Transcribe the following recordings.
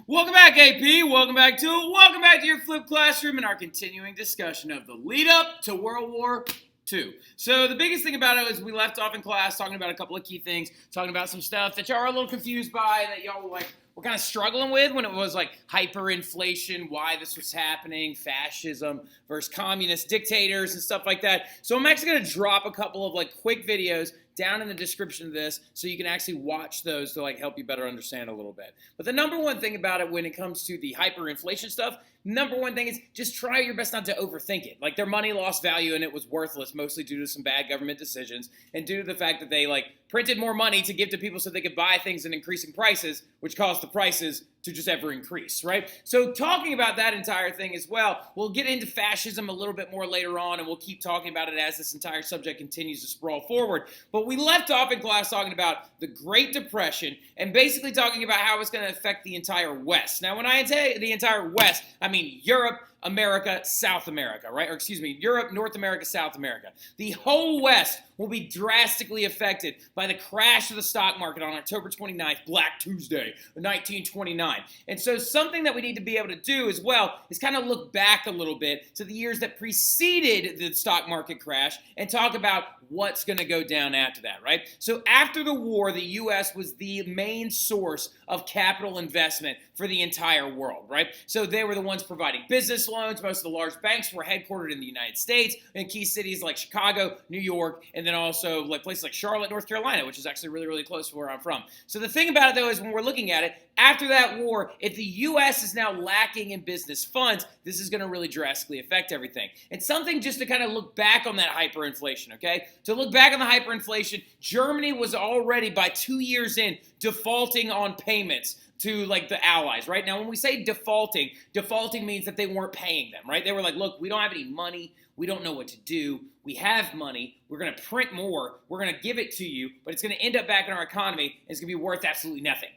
Welcome back, AP. Welcome back to your Flip Classroom and our continuing discussion of the lead up to World War II. So the biggest thing about it is we left off in class talking about a couple of key things, talking about some stuff that y'all are a little confused by, that y'all were kind of struggling with when it was like hyperinflation, why this was happening, fascism versus communist dictators and stuff like that. So I'm actually going to drop a couple of quick videos down in the description of this so you can actually watch those to help you better understand a little bit. But the number one thing about it when it comes to the hyperinflation stuff, number one thing is just try your best not to overthink it. Their money lost value and it was worthless mostly due to some bad government decisions and due to the fact that they printed more money to give to people so they could buy things at increasing prices, which caused the prices to just ever increase, right? So talking about that entire thing as well, we'll get into fascism a little bit more later on, and we'll keep talking about it as this entire subject continues to sprawl forward. But we left off in class talking about the Great Depression and basically talking about how it's going to affect the entire West. Now, when I say the entire West, I mean Europe, America, South America, right? Or excuse me, Europe, North America, South America. The whole West will be drastically affected by the crash of the stock market on October 29th, Black Tuesday, 1929. And so something that we need to be able to do as well is kind of look back a little bit to the years that preceded the stock market crash and talk about what's going to go down after that, right? So after the war, the U.S. was the main source of capital investment for the entire world, right? So they were the ones providing business loans. Most of the large banks were headquartered in the United States in key cities like Chicago, New York, and then also places like Charlotte, North Carolina, which is actually really, really close to where I'm from. So the thing about it, though, is when we're looking at it, after that war, if the U.S. is now lacking in business funds, this is going to really drastically affect everything. And something just to kind of look back on that hyperinflation, okay? To look back on the hyperinflation, Germany was already, by 2 years in, defaulting on payments to the Allies, right? Now, when we say defaulting means that they weren't paying them, right? They were like, look, we don't have any money. We don't know what to do. We have money. We're going to print more. We're going to give it to you, but it's going to end up back in our economy, and it's going to be worth absolutely nothing.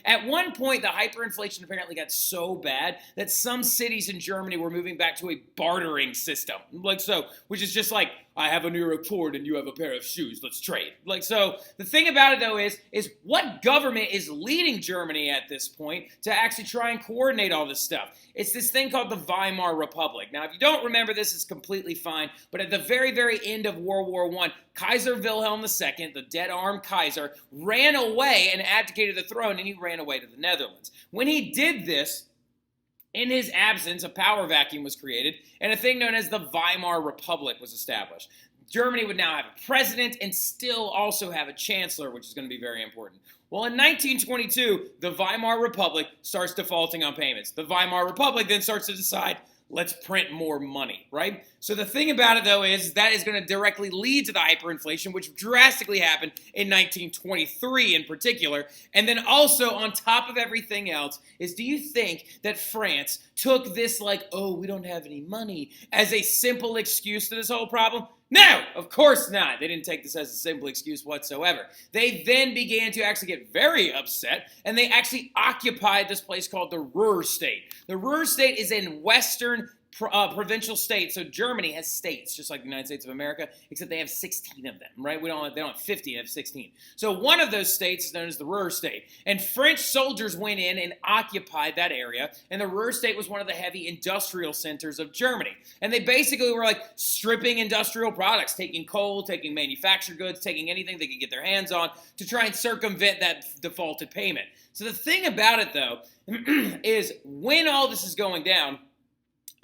At one point, the hyperinflation apparently got so bad that some cities in Germany were moving back to a bartering system. Which is just I have a new report and you have a pair of shoes. Let's trade. So the thing about it, though, is what government is leading Germany at this point to actually try and coordinate all this stuff? It's this thing called the Weimar Republic. Now, if you don't remember this, it's completely fine. But at the very, very end of World War I, Kaiser Wilhelm II, the dead-armed Kaiser, ran away and abdicated the throne, and he ran away to the Netherlands. When he did this, in his absence, a power vacuum was created, and a thing known as the Weimar Republic was established. Germany would now have a president and still also have a chancellor, which is going to be very important. Well, in 1922, the Weimar Republic starts defaulting on payments. The Weimar Republic then starts to decide, let's print more money, right? So the thing about it, though, is that is going to directly lead to the hyperinflation, which drastically happened in 1923 in particular. And then also, on top of everything else, is do you think that France took this oh, we don't have any money, as a simple excuse to this whole problem? No, of course not. They didn't take this as a simple excuse whatsoever. They then began to actually get very upset, and they actually occupied this place called the Ruhr State. The Ruhr State is in western provincial states. So Germany has states, just like the United States of America, except they have 16 of them, right? They don't have 50, they have 16. So one of those states is known as the Ruhr State. And French soldiers went in and occupied that area. And the Ruhr State was one of the heavy industrial centers of Germany. And they basically were stripping industrial products, taking coal, taking manufactured goods, taking anything they could get their hands on to try and circumvent that defaulted payment. So the thing about it, though, is when all this is going down,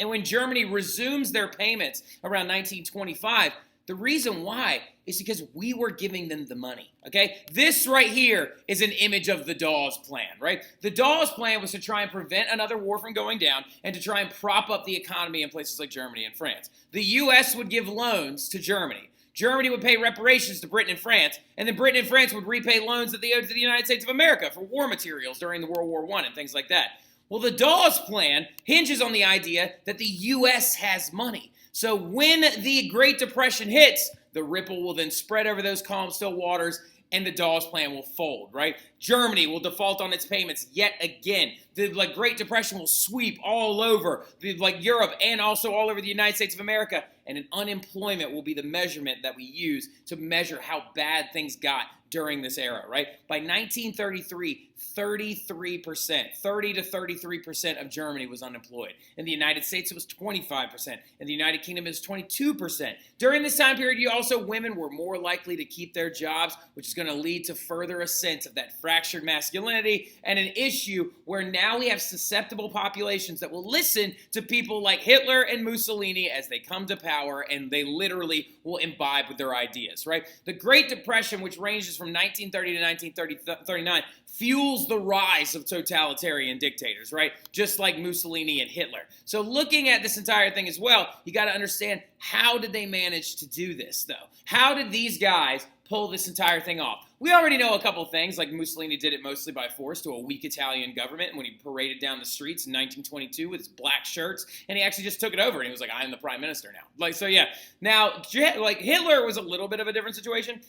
and when Germany resumes their payments around 1925, the reason why is because we were giving them the money, okay? This right here is an image of the Dawes Plan, right? The Dawes Plan was to try and prevent another war from going down and to try and prop up the economy in places like Germany and France. The U.S. would give loans to Germany. Germany would pay reparations to Britain and France, and then Britain and France would repay loans that they owed to the United States of America for war materials during the World War I and things like that. Well, the Dawes Plan hinges on the idea that the U.S. has money. So when the Great Depression hits, the ripple will then spread over those calm, still waters, and the Dawes Plan will fold, right? Germany will default on its payments yet again. the Great Depression will sweep all over Europe and also all over the United States of America, and unemployment will be the measurement that we use to measure how bad things got during this era, right? By 1933, 33%, 30 to 33% of Germany was unemployed. In the United States, it was 25%. In the United Kingdom, it was 22%. During this time period, women were more likely to keep their jobs, which is going to lead to further ascent of that fractured masculinity and an issue where now we have susceptible populations that will listen to people like Hitler and Mussolini as they come to power, and they literally will imbibe with their ideas, right? The Great Depression, which ranges from 1930 to 1939, fuels the rise of totalitarian dictators, right? Just like Mussolini and Hitler. So looking at this entire thing as well, you got to understand, how did they manage to do this, though? How did these guys pull this entire thing off? We already know a couple of things, like Mussolini did it mostly by force to a weak Italian government when he paraded down the streets in 1922 with his black shirts, and he actually just took it over, and he was like, I'm the prime minister now. So yeah. Now, Hitler was a little bit of a different situation.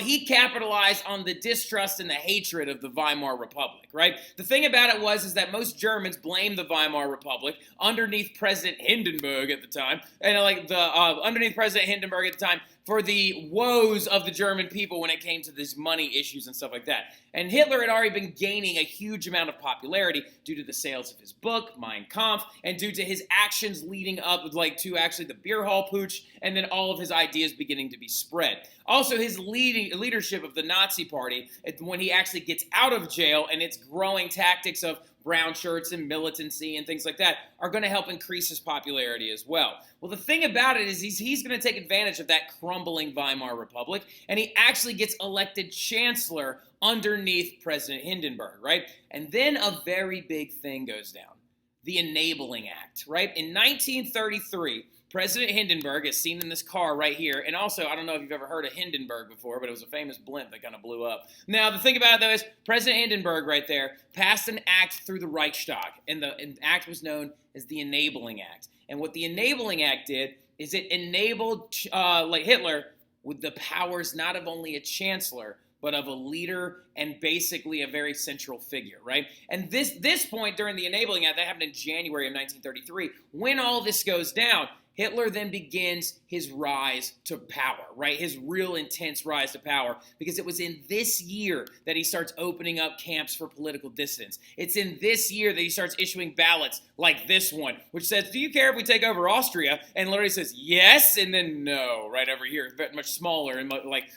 He capitalized on the distrust and the hatred of the Weimar Republic, right? The thing about it was that most Germans blamed the Weimar Republic underneath President Hindenburg at the time, and underneath President Hindenburg at the time, for the woes of the German people when it came to these money issues and stuff like that. And Hitler had already been gaining a huge amount of popularity due to the sales of his book, Mein Kampf, and due to his actions leading up to actually the beer hall putsch, and then all of his ideas beginning to be spread. Also, his leadership of the Nazi Party, when he actually gets out of jail, and its growing tactics of brown shirts and militancy and things like that are going to help increase his popularity as well. Well, the thing about it is he's going to take advantage of that crumbling Weimar Republic, and he actually gets elected chancellor underneath President Hindenburg, right? And then a very big thing goes down, the Enabling Act, right? In 1933, President Hindenburg, is seen in this car right here, and also, I don't know if you've ever heard of Hindenburg before, but it was a famous blimp that kind of blew up. Now, the thing about it, though, is President Hindenburg right there passed an act through the Reichstag, and the act was known as the Enabling Act. And what the Enabling Act did is it enabled Hitler with the powers not of only a chancellor, but of a leader and basically a very central figure, right? And this point during the Enabling Act, that happened in January of 1933, when all this goes down, Hitler then begins his rise to power, right? His real intense rise to power, because it was in this year that he starts opening up camps for political dissidents. It's in this year that he starts issuing ballots like this one, which says, do you care if we take over Austria? And literally says, yes, and then no, right over here. Much smaller and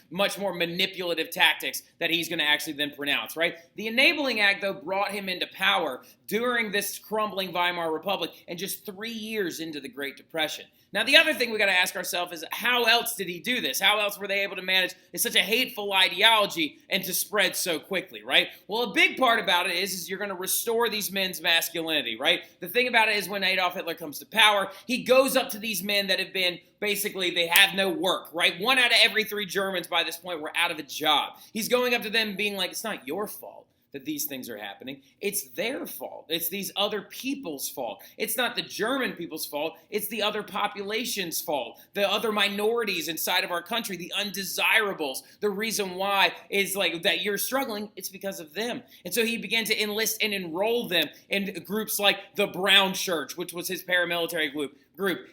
much more manipulative tactics that he's going to actually then pronounce, right? The Enabling Act, though, brought him into power during this crumbling Weimar Republic and just 3 years into the Great Depression. Now, the other thing we got to ask ourselves is, how else did he do this? How else were they able to manage such a hateful ideology and to spread so quickly, right? Well, a big part about it is you're going to restore these men's masculinity, right? The thing about it is when Adolf Hitler comes to power, he goes up to these men that have been basically, they have no work, right? 1 out of every 3 Germans by this point were out of a job. He's going up to them being like, it's not your fault that these things are happening. It's their fault. It's these other people's fault. It's not the German people's fault. It's the other population's fault. The other minorities inside of our country, the undesirables. The reason why is that you're struggling, it's because of them. And so he began to enlist and enroll them in groups like the Brown Church, which was his paramilitary group.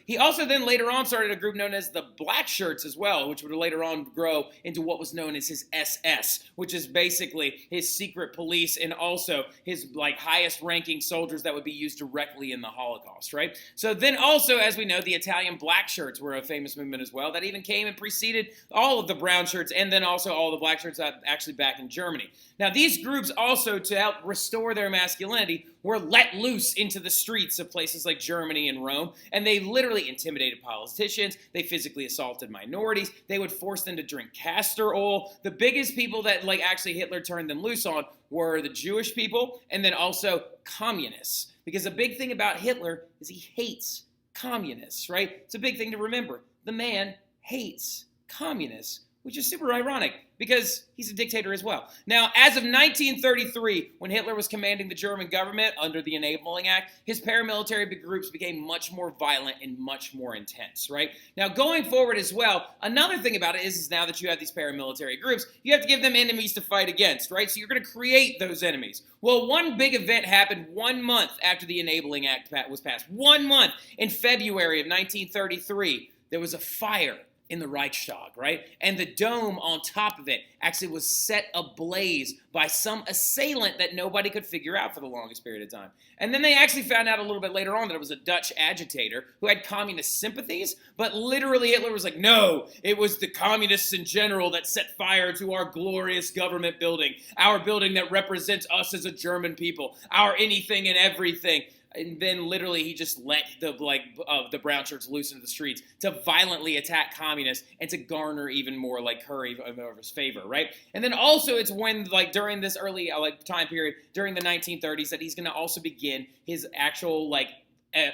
He also then later on started a group known as the Black Shirts as well, which would later on grow into what was known as his SS, which is basically his secret police and also his highest ranking soldiers that would be used directly in the Holocaust, right? So then also, as we know, the Italian Black Shirts were a famous movement as well that even came and preceded all of the Brown Shirts and then also all the Black Shirts actually back in Germany. Now, these groups also, to help restore their masculinity, were let loose into the streets of places like Germany and Rome, and they literally intimidated politicians. They physically assaulted minorities. They would force them to drink castor oil. The biggest people that actually Hitler turned them loose on were the Jewish people and then also communists. Because the big thing about Hitler is he hates communists, right? It's a big thing to remember. The man hates communists. which is super ironic because he's a dictator as well. Now, as of 1933, when Hitler was commanding the German government under the Enabling Act, his paramilitary groups became much more violent and much more intense, right? Now, going forward as well, another thing about it is now that you have these paramilitary groups, you have to give them enemies to fight against, right? So you're going to create those enemies. Well, one big event happened 1 month after the Enabling Act was passed. 1 month in February of 1933, there was a fire in the Reichstag, right? And the dome on top of it actually was set ablaze by some assailant that nobody could figure out for the longest period of time. And then they actually found out a little bit later on that it was a Dutch agitator who had communist sympathies, but literally Hitler was like, no, it was the communists in general that set fire to our glorious government building, our building that represents us as a German people, our anything and everything. And then literally he just let the brown shirts loose into the streets to violently attack communists and to garner even more curry over his favor, right? And then also it's when during this early time period during the 1930s that he's going to also begin his actual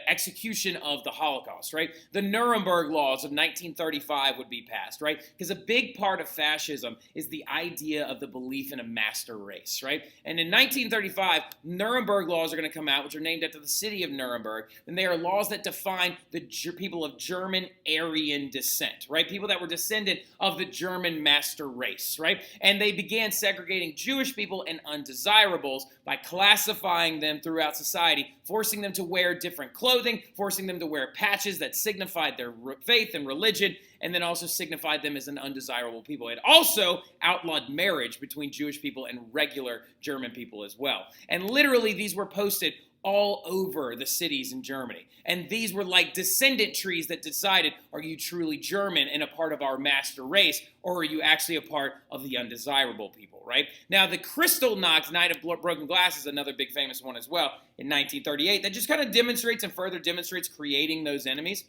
execution of the Holocaust, right? The Nuremberg laws of 1935 would be passed, right? Because a big part of fascism is the idea of the belief in a master race, right? And in 1935, Nuremberg laws are going to come out, which are named after the city of Nuremberg, and they are laws that define the people of German Aryan descent, right? People that were descendant of the German master race, right? And they began segregating Jewish people and undesirables by classifying them throughout society, forcing them to wear different clothing, forcing them to wear patches that signified their faith and religion, and then also signified them as an undesirable people. It also outlawed marriage between Jewish people and regular German people as well. And literally these were posted all over the cities in Germany. And these were like descendant trees that decided, are you truly German and a part of our master race, or are you actually a part of the undesirable people, right? Now, the Kristallnacht, Night of Broken Glass, is another big famous one as well in 1938 that just kind of demonstrates and further demonstrates creating those enemies.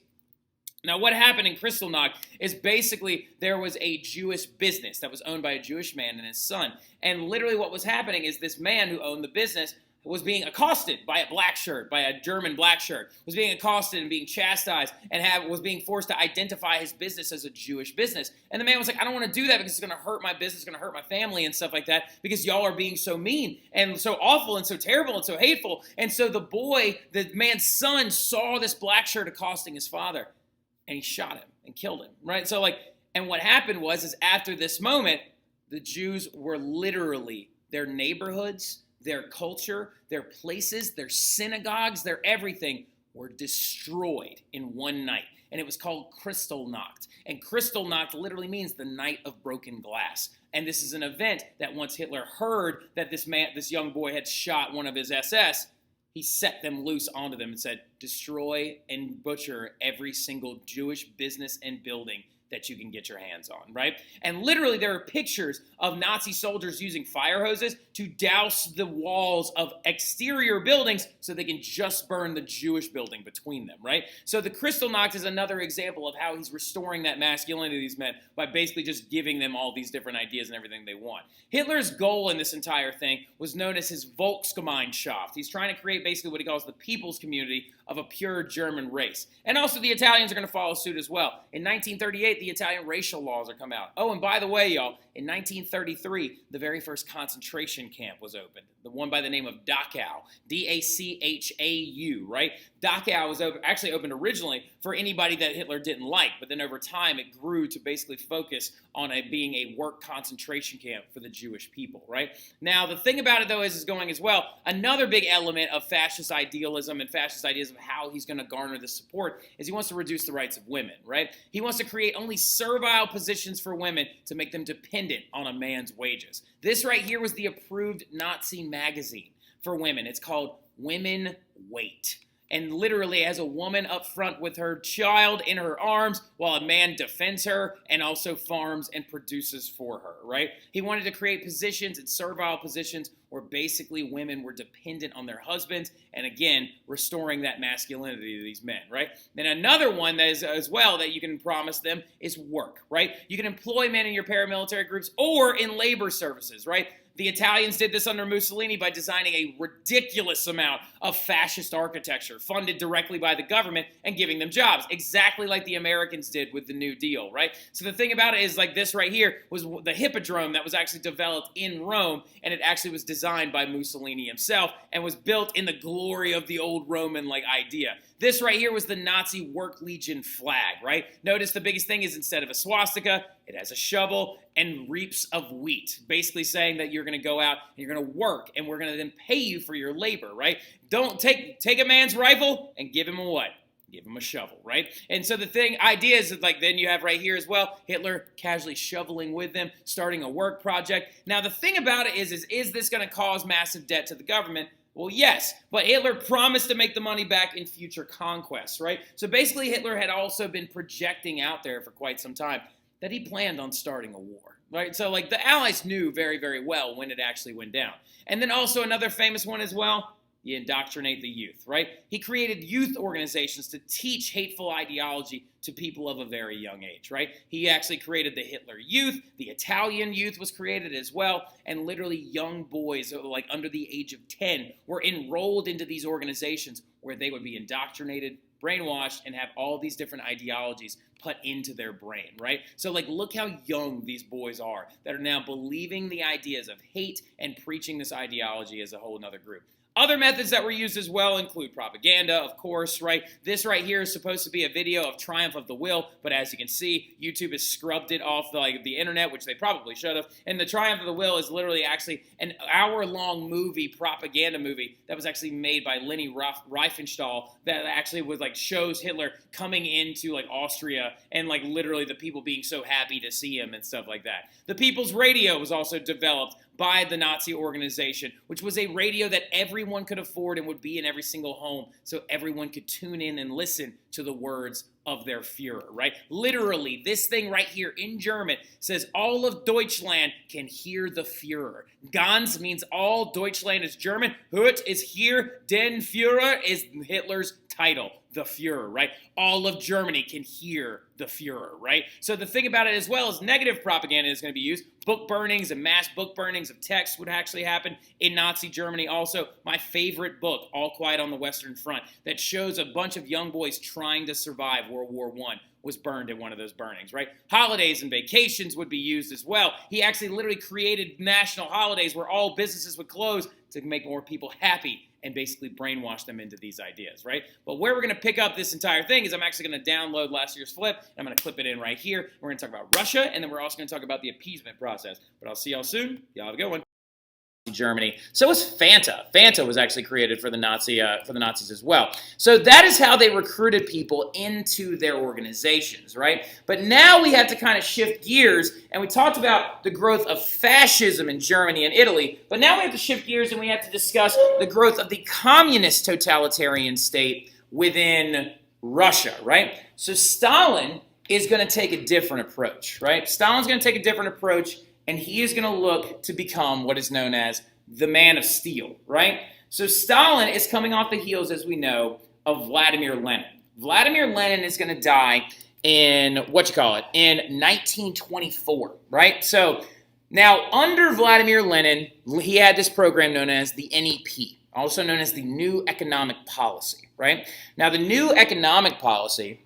Now, what happened in Kristallnacht is basically there was a Jewish business that was owned by a Jewish man and his son. And literally what was happening is this man who owned the business was being accosted by a black shirt, by a German black shirt, was being accosted and being chastised and was being forced to identify his business as a Jewish business. And the man was like, I don't want to do that because it's going to hurt my business, it's going to hurt my family and stuff like that because y'all are being so mean and so awful and so terrible and so hateful. And so the man's son saw this black shirt accosting his father and he shot him and killed him, right? So and what happened is after this moment, the Jews were literally, their neighborhoods, their culture, their places, their synagogues, their everything were destroyed in one night. And it was called Kristallnacht. And Kristallnacht literally means the night of broken glass. And this is an event that once Hitler heard that this young boy had shot one of his SS, he set them loose onto them and said, destroy and butcher every single Jewish business and building that you can get your hands on, right? And literally there are pictures of Nazi soldiers using fire hoses to douse the walls of exterior buildings so they can just burn the Jewish building between them, right? So the Kristallnacht is another example of how he's restoring that masculinity to these men by basically just giving them all these different ideas and everything they want. Hitler's goal in this entire thing was known as his Volksgemeinschaft. He's trying to create basically what he calls the people's community of a pure German race. And also the Italians are going to follow suit as well. In 1938, the Italian racial laws are come out. Oh, and by the way, y'all, in 1933, the very first concentration camp was opened. The one by the name of Dachau, D-A-C-H-A-U, right? Dachau was actually opened originally for anybody that Hitler didn't like, but then over time it grew to basically focus on being a work concentration camp for the Jewish people, right? Now, the thing about it, though, is going as well, another big element of fascist idealism and fascist ideas of how he's going to garner this support is he wants to reduce the rights of women, right? He wants to create only servile positions for women to make them dependent on a man's wages. This right here was the approved Nazi magazine for women. It's called Women Wait. And literally has a woman up front with her child in her arms while a man defends her and also farms and produces for her, right? He wanted to create positions and servile positions where basically women were dependent on their husbands and, again, restoring that masculinity to these men, right? Then another one that is as well that you can promise them is work, right? You can employ men in your paramilitary groups or in labor services, right? The Italians did this under Mussolini by designing a ridiculous amount of fascist architecture funded directly by the government and giving them jobs, exactly like the Americans did with the New Deal, right? So the thing about it is, like, this right here was the Hippodrome that was actually developed in Rome, and it actually was designed by Mussolini himself and was built in the glory of the old Roman like idea. This right here was the Nazi Work Legion flag, right? Notice the biggest thing is instead of a swastika, it has a shovel and reaps of wheat, basically saying that you're going to go out and you're going to work and we're going to then pay you for your labor, right? Don't take a man's rifle and give him a what? Give him a shovel, right? And so the idea is that, like, then you have right here as well, Hitler casually shoveling with them, starting a work project. Now, the thing about it is this going to cause massive debt to the government? Well, yes, but Hitler promised to make the money back in future conquests, right? So basically, Hitler had also been projecting out there for quite some time that he planned on starting a war, right? So, like, the Allies knew very, very well when it actually went down. And then also another famous one as well, you indoctrinate the youth, right? He created youth organizations to teach hateful ideology to people of a very young age, right? He actually created the Hitler Youth. The Italian Youth was created as well. And literally young boys, like under the age of 10, were enrolled into these organizations where they would be indoctrinated, brainwashed, and have all these different ideologies put into their brain, right? So, like, look how young these boys are that are now believing the ideas of hate and preaching this ideology as a whole nother group. Other methods that were used as well include propaganda, of course, right? This right here is supposed to be a video of Triumph of the Will, but as you can see, YouTube has scrubbed it off the internet, which they probably should have. And the Triumph of the Will is literally actually an hour-long movie, propaganda movie, that was actually made by Leni Riefenstahl that actually was, like, shows Hitler coming into, like, Austria and, like, literally the people being so happy to see him and stuff like that. The People's Radio was also developed by the Nazi organization, which was a radio that everyone could afford and would be in every single home, so everyone could tune in and listen to the words of their Führer, right? Literally, this thing right here in German says all of Deutschland can hear the Führer. Ganz means all, Deutschland is German, Hut is here, den Führer is Hitler's title, the Führer, right? All of Germany can hear the Führer, right? So the thing about it as well is negative propaganda is going to be used. Book burnings and mass book burnings of texts would actually happen in Nazi Germany. Also, my favorite book, All Quiet on the Western Front, that shows a bunch of young boys trying to survive World War I, was burned in one of those burnings, right? Holidays and vacations would be used as well. He actually literally created national holidays where all businesses would close to make more people happy and basically brainwash them into these ideas, right? But where we're going to pick up this entire thing is I'm actually going to download last year's Flip, and I'm going to clip it in right here. We're going to talk about Russia, and then we're also going to talk about the appeasement process. But I'll see y'all soon. Y'all have a good one. Germany. So was Fanta. Fanta was actually created for the Nazis as well. So that is how they recruited people into their organizations, right? But now we have to kind of shift gears, and we talked about the growth of fascism in Germany and Italy, but now we have to shift gears and we have to discuss the growth of the communist totalitarian state within Russia, right? So Stalin is going to take a different approach, right? Stalin's going to take a different approach, and he is going to look to become what is known as the man of steel, right? So Stalin is coming off the heels, as we know, of Vladimir Lenin. Vladimir Lenin is going to die in, in 1924, right? So now under Vladimir Lenin, he had this program known as the NEP, also known as the New Economic Policy, right? Now the New Economic Policy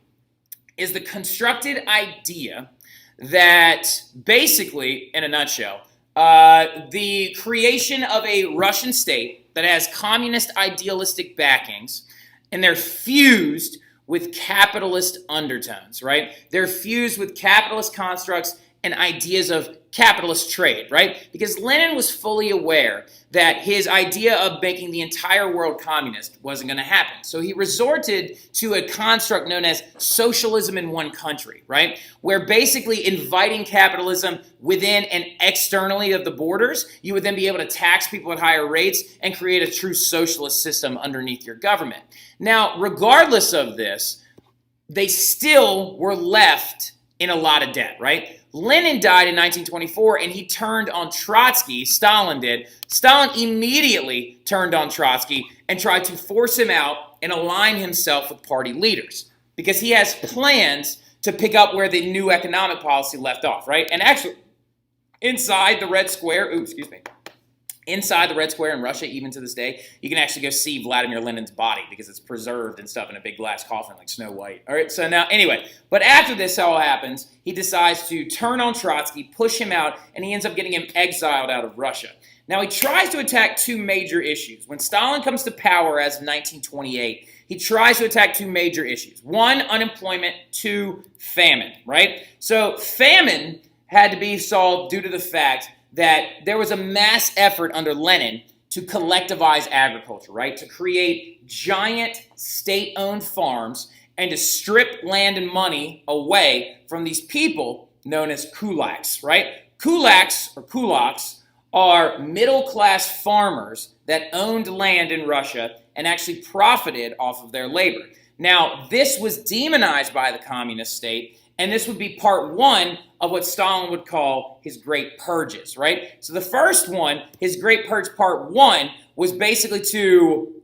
is the constructed idea that basically, in a nutshell, the creation of a Russian state that has communist idealistic backings, and they're fused with capitalist undertones, right? They're fused with capitalist constructs and ideas of capitalist trade, right? Because Lenin was fully aware that his idea of making the entire world communist wasn't going to happen. So he resorted to a construct known as socialism in one country, right? Where basically inviting capitalism within and externally of the borders, you would then be able to tax people at higher rates and create a true socialist system underneath your government. Now, regardless of this, they still were left in a lot of debt, right? Lenin died in 1924, and he turned on Trotsky. Stalin did. Stalin immediately turned on Trotsky and tried to force him out and align himself with party leaders because he has plans to pick up where the new economic policy left off, right? And actually, inside the red square, Inside the Red Square in Russia, even to this day, you can actually go see Vladimir Lenin's body because it's preserved and stuff in a big glass coffin like Snow White. All right, so now, anyway, but after this all happens, he decides to turn on Trotsky, push him out, and he ends up getting him exiled out of Russia. Now, he tries to attack two major issues. When Stalin comes to power as of 1928, he tries to attack two major issues. One, unemployment. Two, famine, right? So famine had to be solved due to the fact that there was a mass effort under Lenin to collectivize agriculture, right? To create giant state-owned farms and to strip land and money away from these people known as kulaks, right? Kulaks are middle-class farmers that owned land in Russia and actually profited off of their labor. Now, this was demonized by the communist state, and this would be part one of what Stalin would call his Great Purges, right? So the first one, his Great Purge part one, was basically to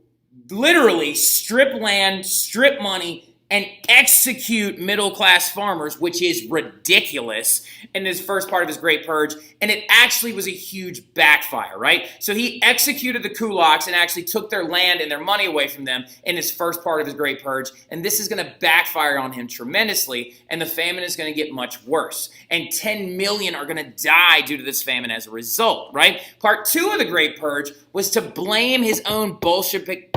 literally strip land, strip money, and execute middle-class farmers, which is ridiculous in this first part of his Great Purge, and it actually was a huge backfire, right? So he executed the kulaks and actually took their land and their money away from them in his first part of his Great Purge, and this is going to backfire on him tremendously, and the famine is going to get much worse, and 10 million are going to die due to this famine as a result, right? Part two of the Great Purge was to blame his own Bolshevik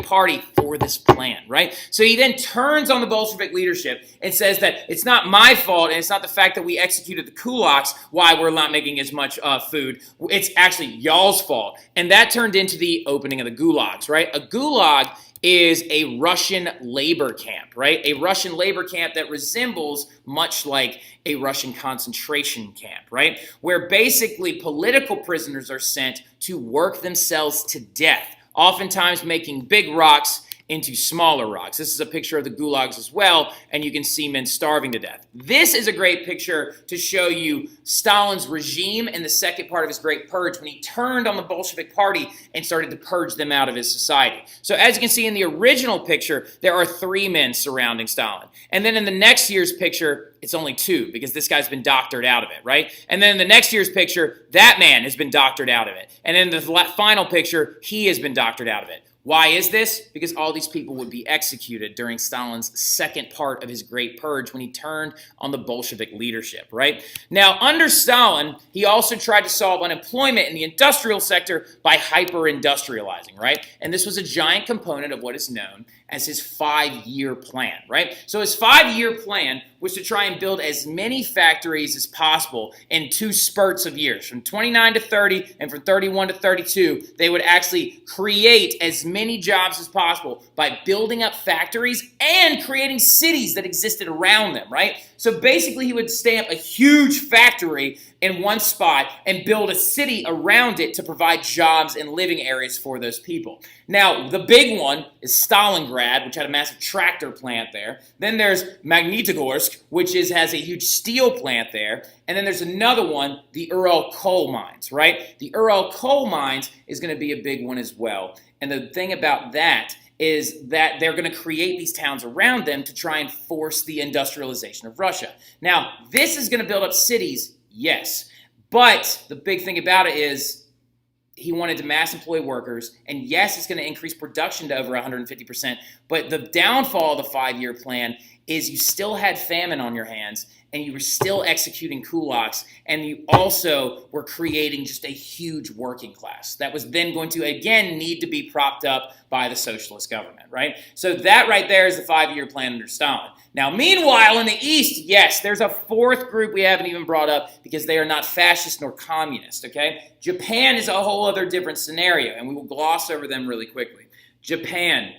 party for this plan, right? So he then turns on the Bolshevik leadership and says that it's not my fault and it's not the fact that we executed the kulaks why we're not making as much food. It's actually y'all's fault. And that turned into the opening of the gulags, right? A gulag is a Russian labor camp, right? A Russian labor camp that resembles much like a Russian concentration camp, right? Where basically political prisoners are sent to work themselves to death, oftentimes making big rocks into smaller rocks. This is a picture of the gulags as well, and you can see men starving to death. This is a great picture to show you Stalin's regime in the second part of his Great Purge when he turned on the Bolshevik party and started to purge them out of his society. So as you can see in the original picture, there are 3 men surrounding Stalin. And then in the next year's picture, it's only 2 because this guy's been doctored out of it, right? And then in the next year's picture, that man has been doctored out of it. And in the final picture, he has been doctored out of it. Why is this? Because all these people would be executed during Stalin's second part of his Great Purge when he turned on the Bolshevik leadership, right? Now, under Stalin, he also tried to solve unemployment in the industrial sector by hyper-industrializing, right? And this was a giant component of what is known as his 5-year plan, right? So his 5-year plan was to try and build as many factories as possible in 2 spurts of years. From 29 to 30 and from 31 to 32, they would actually create as many jobs as possible by building up factories and creating cities that existed around them, right? So basically he would stamp a huge factory in one spot and build a city around it to provide jobs and living areas for those people. Now, the big one is Stalingrad, which had a massive tractor plant there. Then there's Magnitogorsk, which has a huge steel plant there. And then there's another one, the Ural coal mines, right? The Ural coal mines is going to be a big one as well. And the thing about that is that they're going to create these towns around them to try and force the industrialization of Russia. Now, this is going to build up cities, yes. But the big thing about it is he wanted to mass employ workers, and yes, it's going to increase production to over 150%, but the downfall of the 5-year plan is you still had famine on your hands, and you were still executing kulaks, and you also were creating just a huge working class that was then going to, again, need to be propped up by the socialist government, right? So that right there is the 5-year plan under Stalin. Now, meanwhile, in the East, yes, there's a 4th group we haven't even brought up because they are not fascist nor communist, okay? Japan is a whole other different scenario, and we will gloss over them really quickly. Japan,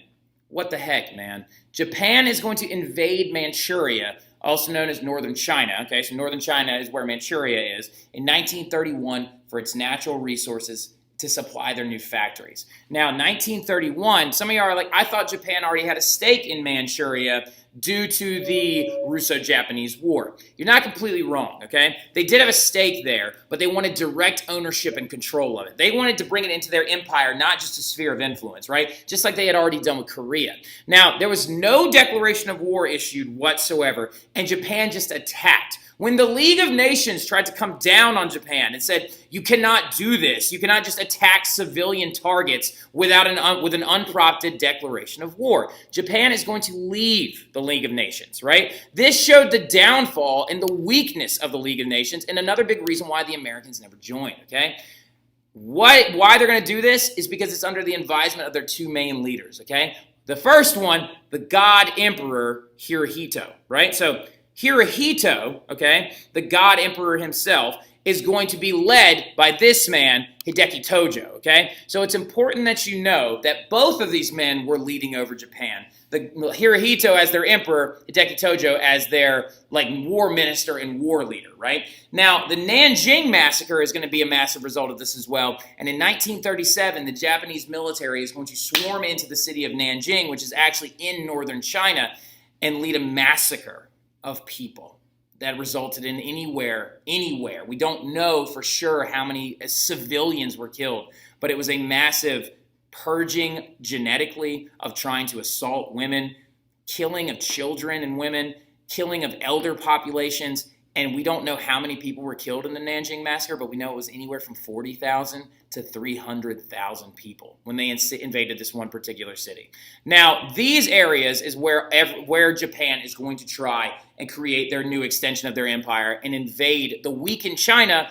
what the heck, man? Japan is going to invade Manchuria, also known as Northern China. Okay, so Northern China is where Manchuria is, in 1931 for its natural resources to supply their new factories. Now, 1931, some of you are like, I thought Japan already had a stake in Manchuria due to the Russo-Japanese War. You're not completely wrong, okay? They did have a stake there, but they wanted direct ownership and control of it. They wanted to bring it into their empire, not just a sphere of influence, right? Just like they had already done with Korea. Now, there was no declaration of war issued whatsoever, and Japan just attacked. When the League of Nations tried to come down on Japan and said, you cannot do this, you cannot just attack civilian targets with an unprompted declaration of war. Japan is going to leave the League of Nations, right? This showed the downfall and the weakness of the League of Nations, and another big reason why the Americans never joined, okay? Why they're going to do this is because it's under the advisement of their two main leaders, okay? The first one, the God Emperor Hirohito, right? So Hirohito, okay, the God Emperor himself, is going to be led by this man, Hideki Tojo, okay? So it's important that you know that both of these men were leading over Japan. Hirohito as their emperor, Hideki Tojo as their war minister and war leader, right? Now, the Nanjing massacre is going to be a massive result of this as well. And in 1937, the Japanese military is going to swarm into the city of Nanjing, which is actually in northern China, and lead a massacre of people that resulted in anywhere. We don't know for sure how many civilians were killed, but it was a massive purging genetically of trying to assault women, killing of children and women, killing of elder populations, and we don't know how many people were killed in the Nanjing massacre, but we know it was anywhere from 40,000 to 300,000 people when they invaded this one particular city. Now, these areas is where Japan is going to try and create their new extension of their empire and invade the weakened China